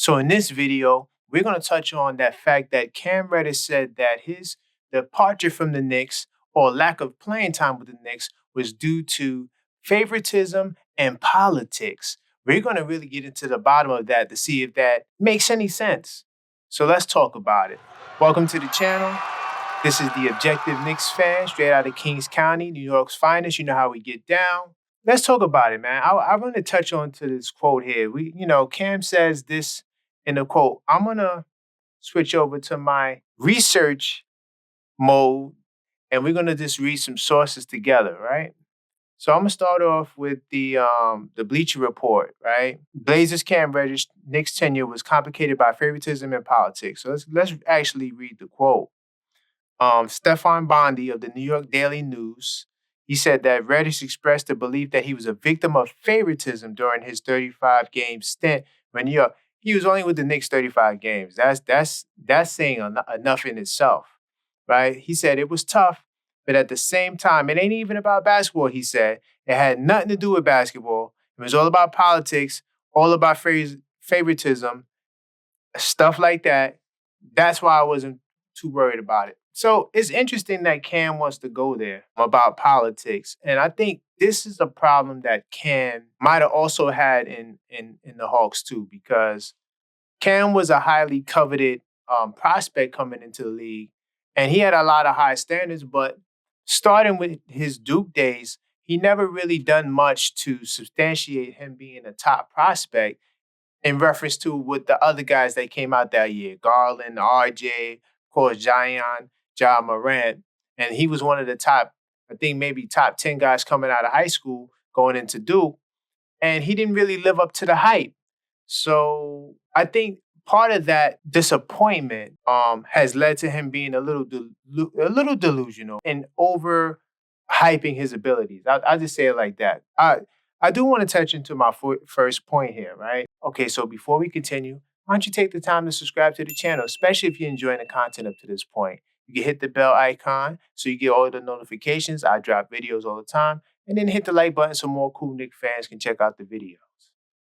So in this video, we're going to touch on that fact that Cam Reddish said that his departure from the Knicks or lack of playing time with the Knicks was due to favoritism and politics. We're going to really get into the bottom of that to see if that makes any sense. So let's talk about it. Welcome to the channel. This is the Objective Knicks fan, straight out of Kings County, New York's finest. You know how we get down. Let's talk about it, man. I want to touch on to this quote here. Cam says this in the quote. I'm going to switch over to my research mode, and we're going to just read some sources together, right? So I'm going to start off with the Bleacher Report, right? Blazers Cam Reddish, Knicks tenure was complicated by favoritism and politics. So let's actually read the quote. Stefan Bondi of the New York Daily News, he said that Reddish expressed the belief that he was a victim of favoritism during his 35-game stint when New York. He was only with the Knicks 35 games. That's saying enough in itself, right? He said it was tough, but at the same time, it ain't even about basketball, he said. It had nothing to do with basketball. It was all about politics, all about favoritism, stuff like that. That's why I wasn't too worried about it. So it's interesting that Cam wants to go there about politics. And I think this is a problem that Cam might have also had in the Hawks too, because Cam was a highly coveted prospect coming into the league. And he had a lot of high standards, but starting with his Duke days, he never really done much to substantiate him being a top prospect in reference to with the other guys that came out that year, Garland, RJ, of course, Zion, Ja Morant. And he was one of the top, I think maybe top 10 guys coming out of high school going into Duke. And he didn't really live up to the hype. So I think part of that disappointment has led to him being a little delusional and over hyping his abilities. I'll just say it like that. I do want to touch into my first point here, right? Okay, so before we continue, why don't you take the time to subscribe to the channel, especially if you're enjoying the content up to this point. You can hit the bell icon so you get all the notifications. I drop videos all the time. And then hit the like button so more cool Knick fans can check out the videos.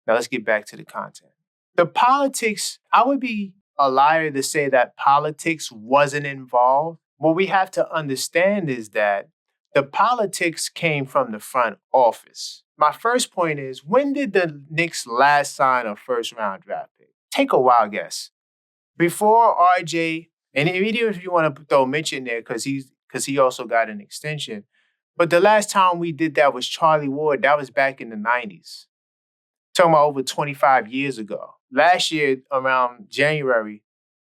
Now let's get back to the content. The politics, I would be a liar to say that politics wasn't involved. What we have to understand is that the politics came from the front office. My first point is, when did the Knicks last sign a first-round draft pick? Take a wild guess. Before RJ, and even if you want to throw Mitch in there because he also got an extension. But the last time we did that was Charlie Ward. That was back in the 90s. Talking about over 25 years ago. Last year, around January,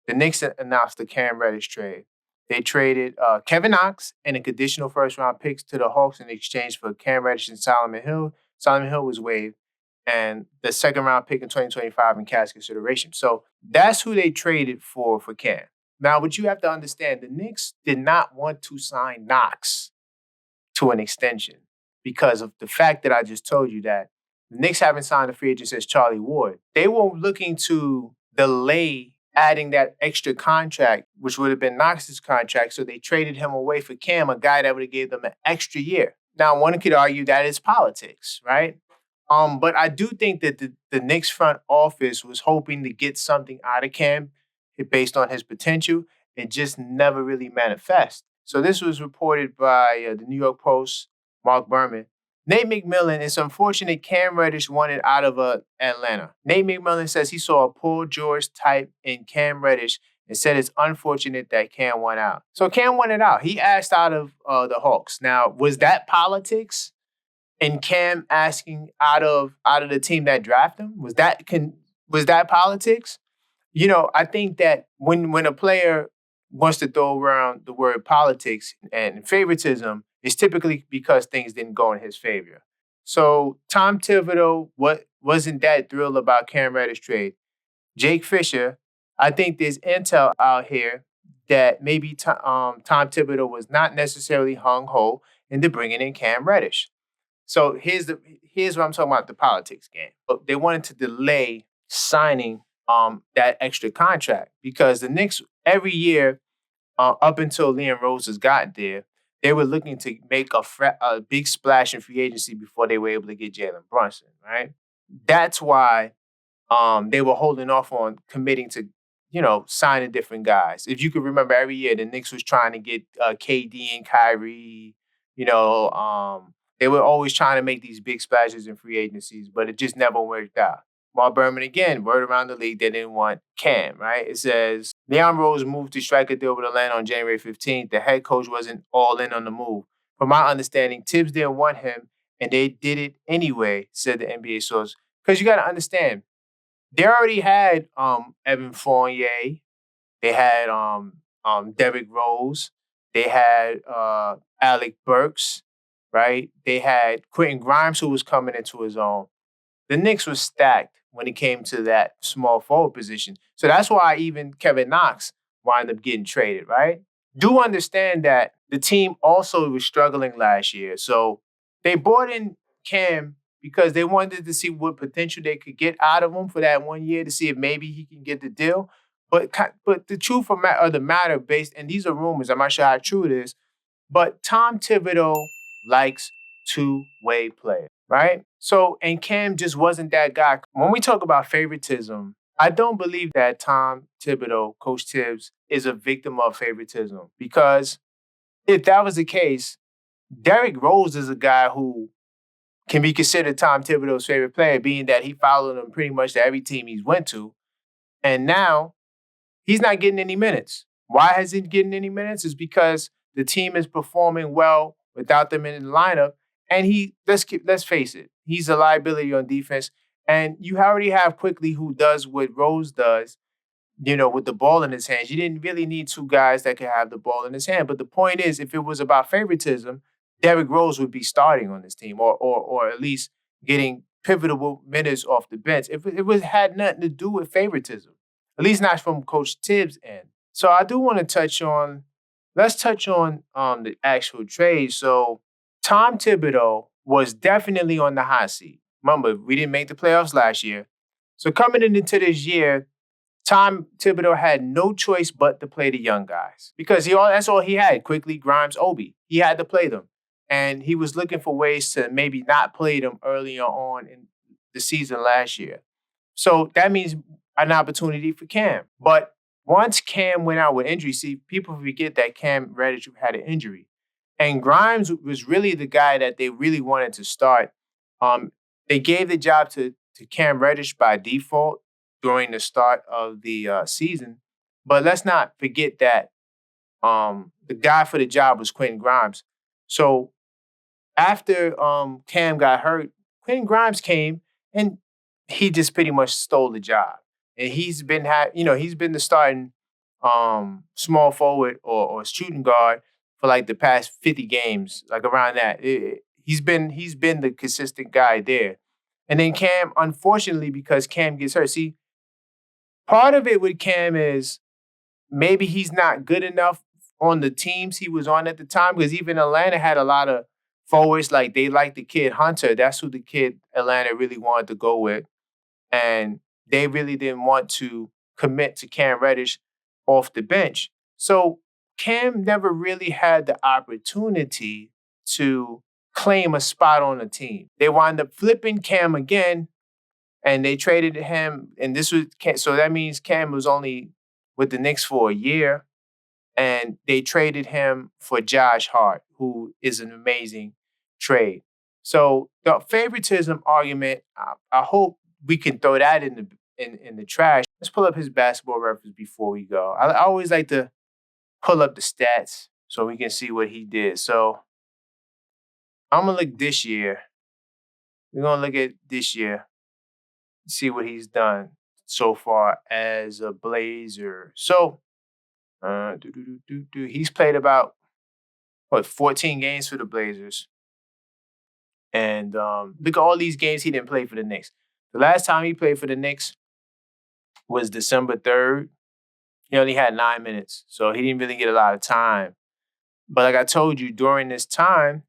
the Knicks announced the Cam Reddish trade. They traded Kevin Knox and a conditional first-round picks to the Hawks in exchange for Cam Reddish and Solomon Hill. Solomon Hill was waived, and the second-round pick in 2025 in cash consideration. So that's who they traded for Cam. Now, what you have to understand, the Knicks did not want to sign Knox to an extension because of the fact that I just told you that the Knicks haven't signed a free agent since Charlie Ward. They were looking to delay adding that extra contract, which would have been Knox's contract, so they traded him away for Cam, a guy that would have gave them an extra year. Now, one could argue that is politics, right? But I do think that the Knicks front office was hoping to get something out of Cam based on his potential and just never really manifest. So this was reported by the New York Post, Mark Berman. Nate McMillan, it's unfortunate Cam Reddish wanted out of Atlanta. Nate McMillan says he saw a Paul George type in Cam Reddish and said it's unfortunate that Cam went out. So Cam wanted out. He asked out of the Hawks. Now, was that politics? And Cam asking out of the team that drafted him? Was that politics? You know, I think that when a player wants to throw around the word politics and favoritism, it's typically because things didn't go in his favor. So Tom Thibodeau wasn't that thrilled about Cam Reddish trade. Jake Fisher, I think there's intel out here that maybe Tom Thibodeau was not necessarily hung-ho into bringing in Cam Reddish. So here's what I'm talking about, the politics game. They wanted to delay signing that extra contract because the Knicks every year up until Leon Rose has gotten there, they were looking to make a big splash in free agency before they were able to get Jalen Brunson, right? That's why they were holding off on committing to, signing different guys. If you could remember, every year the Knicks was trying to get KD and Kyrie. You know, they were always trying to make these big splashes in free agencies, but it just never worked out. While Berman, again, word around the league, they didn't want Cam, right? It says Leon Rose moved to strike a deal with Atlanta on January 15th. The head coach wasn't all in on the move. From my understanding, Thibs didn't want him, and they did it anyway, said the NBA source. Because you got to understand, they already had Evan Fournier. They had Derrick Rose. They had Alec Burks, right? They had Quentin Grimes, who was coming into his own. The Knicks was stacked when it came to that small forward position. So that's why even Kevin Knox wound up getting traded, right? Do understand that the team also was struggling last year. So they brought in Cam because they wanted to see what potential they could get out of him for that 1 year to see if maybe he can get the deal. But the truth of the matter, based, and these are rumors, I'm not sure how true it is, but Tom Thibodeau likes two-way players, right? So, and Cam just wasn't that guy. When we talk about favoritism, I don't believe that Tom Thibodeau, Coach Thibs, is a victim of favoritism, because if that was the case, Derrick Rose is a guy who can be considered Tom Thibodeau's favorite player, being that he followed him pretty much to every team he's went to. And now he's not getting any minutes. Why hasn't he getting any minutes? Is because the team is performing well without them in the lineup. And let's face it, he's a liability on defense. And you already have Quickly, who does what Rose does, with the ball in his hands. You didn't really need two guys that could have the ball in his hand. But the point is, if it was about favoritism, Derrick Rose would be starting on this team, or at least getting pivotal minutes off the bench. If it was had nothing to do with favoritism, at least not from Coach Tibbs' end. So I do want to let's touch on the actual trade. So Tom Thibodeau was definitely on the hot seat. Remember, we didn't make the playoffs last year. So coming into this year, Tom Thibodeau had no choice but to play the young guys, because that's all he had. Quickly, Grimes, Obi. He had to play them. And he was looking for ways to maybe not play them earlier on in the season last year. So that means an opportunity for Cam. But once Cam went out with injury, see, people forget that Cam Reddish had an injury. And Grimes was really the guy that they really wanted to start. They gave the job to Cam Reddish by default during the start of the season. But let's not forget that the guy for the job was Quentin Grimes. So after Cam got hurt, Quentin Grimes came and he just pretty much stole the job. And he's been the starting small forward or shooting guard for like the past 50 games, like around that. He's been the consistent guy there. And then Cam, unfortunately, because Cam gets hurt. See, part of it with Cam is maybe he's not good enough on the teams he was on at the time, because even Atlanta had a lot of forwards. Like, they liked the kid Hunter. That's who the kid Atlanta really wanted to go with. And they really didn't want to commit to Cam Reddish off the bench. So Cam never really had the opportunity to claim a spot on the team. They wound up flipping Cam again, and they traded him. And so that means Cam was only with the Knicks for a year, and they traded him for Josh Hart, who is an amazing trade. So the favoritism argument, I hope we can throw that in the trash. Let's pull up his basketball reference before we go. I always like to pull up the stats so we can see what he did. So I'm gonna look this year. We're gonna look at this year, see what he's done so far as a Blazer. So he's played about 14 games for the Blazers. And look at all these games he didn't play for the Knicks. The last time he played for the Knicks was December 3rd. He only had 9 minutes, so he didn't really get a lot of time. But like I told you, during this time,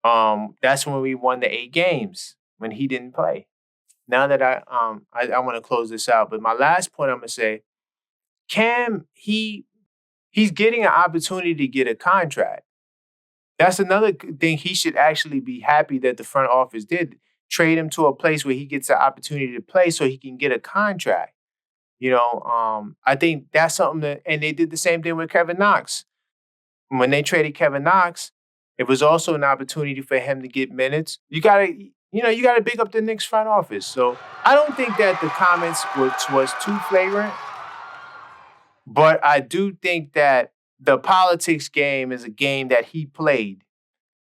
that's when we won the 8 games, when he didn't play. Now that I want to close this out, but my last point I'm gonna say, Cam, he's getting an opportunity to get a contract. That's another thing he should actually be happy that the front office did. trade him to a place where he gets an opportunity to play so he can get a contract. I think that's something that, and they did the same thing with Kevin Knox. When they traded Kevin Knox, it was also an opportunity for him to get minutes. You gotta big up the Knicks front office. So I don't think that the comments was too flagrant, but I do think that the politics game is a game that he played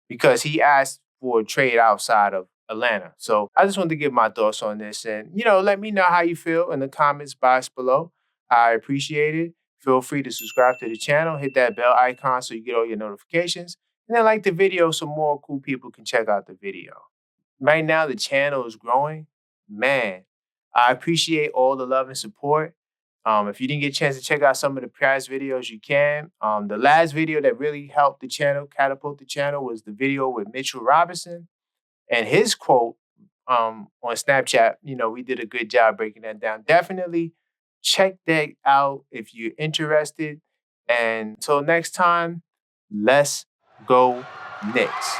because he asked for a trade outside of Atlanta. So I just wanted to give my thoughts on this, and let me know how you feel in the comments box below. I appreciate it. Feel free to subscribe to the channel, hit that bell icon so you get all your notifications, and then like the video so more cool people can check out the video. Right now, the channel is growing. Man, I appreciate all the love and support. If you didn't get a chance to check out some of the past videos, you can. The last video that really helped the channel, catapult the channel, was the video with Mitchell Robinson. And his quote on Snapchat, we did a good job breaking that down. Definitely check that out if you're interested. And until next time, let's go Knicks.